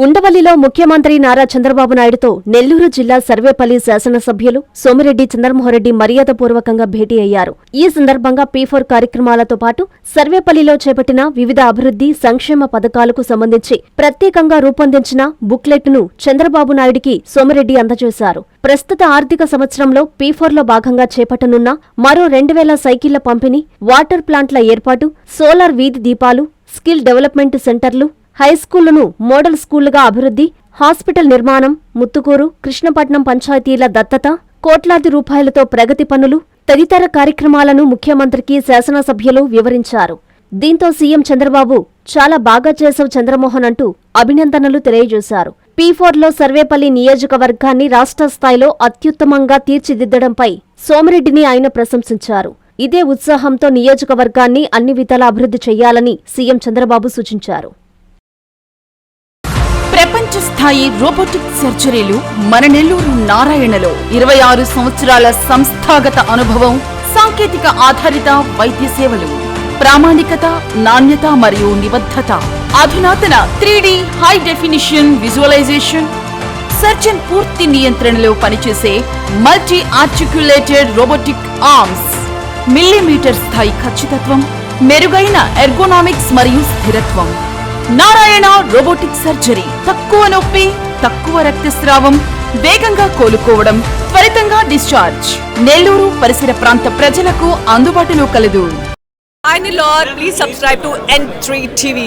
ఉండవల్లిలో ముఖ్యమంత్రి నారా చంద్రబాబు నాయుడుతో నెల్లూరు జిల్లా సర్వేపల్లి శాసనసభ్యులు సోమిరెడ్డి చంద్రమోహన్రెడ్డి మర్యాదపూర్వకంగా భేటీ అయ్యారు. ఈ సందర్భంగా P4 కార్యక్రమాలతో పాటు సర్వేపల్లిలో చేపట్టిన వివిధ అభివృద్ధి సంక్షేమ పథకాలకు సంబంధించి ప్రత్యేకంగా రూపొందించిన బుక్లెట్ను చంద్రబాబు నాయుడికి సోమిరెడ్డి అందజేశారు. ప్రస్తుత ఆర్థిక సంవత్సరంలో P4లో భాగంగా చేపట్టనున్న మరో 2000 సైకిళ్ల పంపిణీ, వాటర్ ప్లాంట్ల ఏర్పాటు, సోలార్ వీధి దీపాలు, స్కిల్ డెవలప్మెంట్ సెంటర్లు, హైస్కూళ్లను మోడల్ స్కూళ్లుగా అభివృద్ధి, హాస్పిటల్ నిర్మాణం, ముత్తుకూరు, కృష్ణపట్నం పంచాయతీల దత్తత, కోట్లాది రూపాయలతో ప్రగతి పనులు తదితర కార్యక్రమాలను ముఖ్యమంత్రికి శాసనసభ్యులు వివరించారు. దీంతో సీఎం చంద్రబాబు చాలా బాగా చేశావు చంద్రమోహన్ అంటూ అభినందనలు తెలియజేశారు. P4లో సర్వేపల్లి నియోజకవర్గాన్ని రాష్ట్ర స్థాయిలో అత్యుత్తమంగా తీర్చిదిద్దడంపై సోమిరెడ్డిని ఆయన ప్రశంసించారు. ఇదే ఉత్సాహంతో నియోజకవర్గాన్ని అన్ని విధాలా అభివృద్ధి చెయ్యాలని సీఎం చంద్రబాబు సూచించారు. ప్రపంచ స్థాయి రోబోటిక్ సర్జరీలు మన నెల్లూరు నారాయణలో 26 సంవత్సరాల సంస్థాగత అనుభవం, సాంకేతిక ఆధారిత వైద్య సేవలు, ప్రామాణికత, నాణ్యత మరియు నిబద్ధత, అధునాతన 3D high definition visualisation, surgeon పూర్తి నియంత్రణలో పనిచేసే multi articulated robotic arms, millimetre స్థాయి ఖచ్చితత్వం, మెరుగైన ఎర్గోనామిక్స్ మరియు స్థిరత్వం. నారాయణ రోబోటిక్ సర్జరీ తక్కువ నొప్పి, తక్కువ రక్తస్రావం, వేగంగా కోలుకోవడం, త్వరితంగా డిశ్చార్జ్. నెల్లూరు పరిసర ప్రాంత ప్రజలకు అందుబాటులో కలదు. Please subscribe to N3 TV.